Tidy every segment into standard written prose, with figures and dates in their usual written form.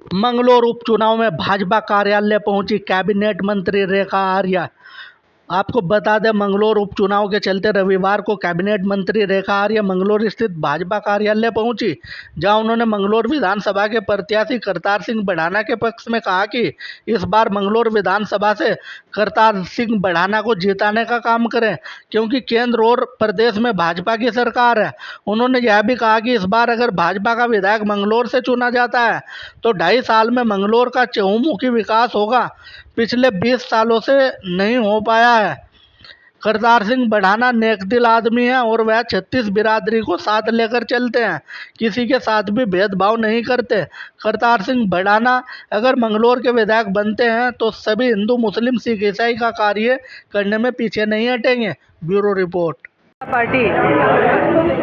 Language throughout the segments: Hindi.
मंगलौर उपचुनाव में भाजपा कार्यालय पहुंची कैबिनेट मंत्री रेखा आर्या। आपको बता दें, मंगलौर उपचुनाव के चलते रविवार को कैबिनेट मंत्री रेखा आर्या मंगलौर स्थित भाजपा कार्यालय पहुंची, जहां उन्होंने मंगलौर विधानसभा के प्रत्याशी करतार सिंह बढ़ाना के पक्ष में कहा कि इस बार मंगलौर विधानसभा से करतार सिंह बढ़ाना को जिताने का काम करें, क्योंकि केंद्र और प्रदेश में भाजपा की सरकार है। उन्होंने यह भी कहा कि इस बार अगर भाजपा का विधायक मंगलौर से चुना जाता है तो 2.5 साल में मंगलौर का चहुमुखी विकास होगा, पिछले 20 सालों से नहीं हो पाया है। करतार सिंह बढ़ाना नेक दिल आदमी है और वह 36 बिरादरी को साथ लेकर चलते हैं, किसी के साथ भी भेदभाव नहीं करते। करतार सिंह बढ़ाना अगर मंगलौर के विधायक बनते हैं तो सभी हिंदू, मुस्लिम, सिख, ईसाई का कार्य करने में पीछे नहीं हटेंगे। Bureau report. पार्टी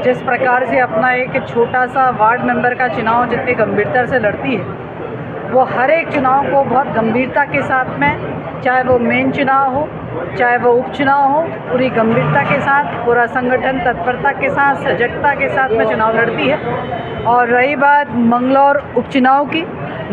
जिस प्रकार से अपना एक छोटा सा वार्ड मेंबर का चुनाव जितनी गंभीरता से लड़ती है, वो हर एक चुनाव को बहुत गंभीरता के साथ में, चाहे वो मेन चुनाव हो, चाहे वो उपचुनाव हो, पूरी गंभीरता के साथ, पूरा संगठन तत्परता के साथ, सजगता के साथ में चुनाव लड़ती है। और रही बात मंगलौर उपचुनाव की,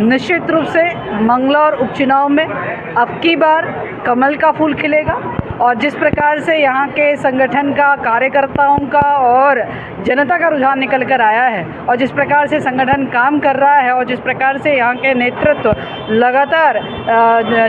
निश्चित रूप से मंगलौर उपचुनाव में अब की बार कमल का फूल खिलेगा। और जिस प्रकार से यहाँ के संगठन का, कार्यकर्ताओं का और जनता का रुझान निकल कर आया है, और जिस प्रकार से संगठन काम कर रहा है, और जिस प्रकार से यहाँ के नेतृत्व लगातार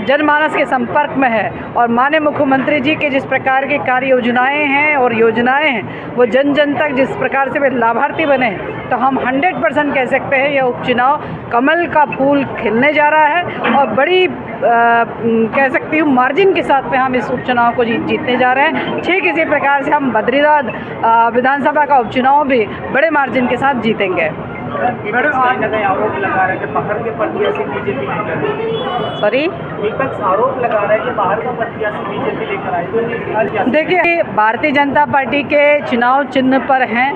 जनमानस के संपर्क में है, और माननीय मुख्यमंत्री जी के जिस प्रकार की कार्य योजनाएँ हैं और योजनाएँ हैं वो जन जन तक जिस प्रकार से वे लाभार्थी बने हैं, तो हम 100% कह सकते हैं यह उपचुनाव कमल का फूल खिलने जा रहा है। और बड़ी कह सकती हूँ मार्जिन के साथ में हम इस उपचुनाव को जीतने जा रहे हैं। ठीक इसी प्रकार से हम बद्रीनाथ विधानसभा का उपचुनाव भी बड़े मार्जिन के साथ जीतेंगे। मैडम, आज आरोप लगा रहे हैं कि बाहर के प्रत्याशी बीजेपी लेकर, सॉरी, विपक्ष आरोप लगा रहा है कि बाहर का प्रत्याशी बीजेपी लेकर आए। देखिए, भारतीय जनता पार्टी के चुनाव चिन्ह पर हैं,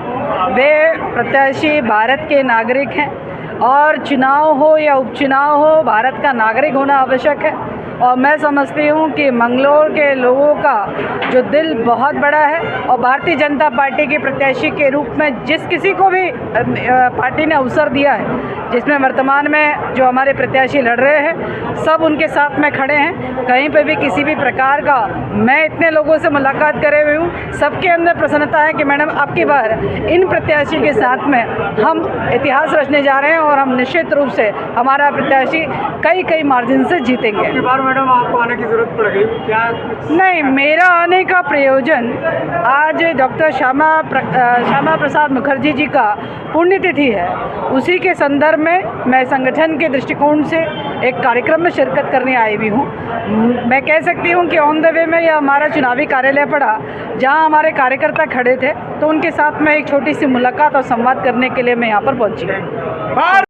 वे प्रत्याशी भारत के नागरिक हैं, और चुनाव हो या उपचुनाव हो, भारत का नागरिक होना आवश्यक है। और मैं समझती हूँ कि मंगलौर के लोगों का जो दिल बहुत बड़ा है, और भारतीय जनता पार्टी के प्रत्याशी के रूप में जिस किसी को भी पार्टी ने अवसर दिया है, जिसमें वर्तमान में जो हमारे प्रत्याशी लड़ रहे हैं, सब उनके साथ में खड़े हैं। कहीं पे भी किसी भी प्रकार का, मैं इतने लोगों से मुलाकात करे हुए हूँ, सबके अंदर प्रसन्नता है कि मैडम अब की बार इन प्रत्याशी के साथ में हम इतिहास रचने जा रहे हैं, और हम निश्चित रूप से हमारा प्रत्याशी कई मार्जिन से जीतेंगे। मैडम, आपको आने की जरूरत पड़ गई क्या? नहीं, मेरा आने का प्रयोजन आज डॉक्टर श्यामा प्रसाद मुखर्जी जी का पुण्यतिथि है, उसी के संदर्भ में मैं संगठन के दृष्टिकोण से एक कार्यक्रम में शिरकत करने आई हुई हूँ। मैं कह सकती हूँ कि ऑन द वे में यह हमारा चुनावी कार्यालय पड़ा, जहाँ हमारे कार्यकर्ता खड़े थे, तो उनके साथ में एक छोटी सी मुलाकात और संवाद करने के लिए मैं यहाँ पर पहुँची।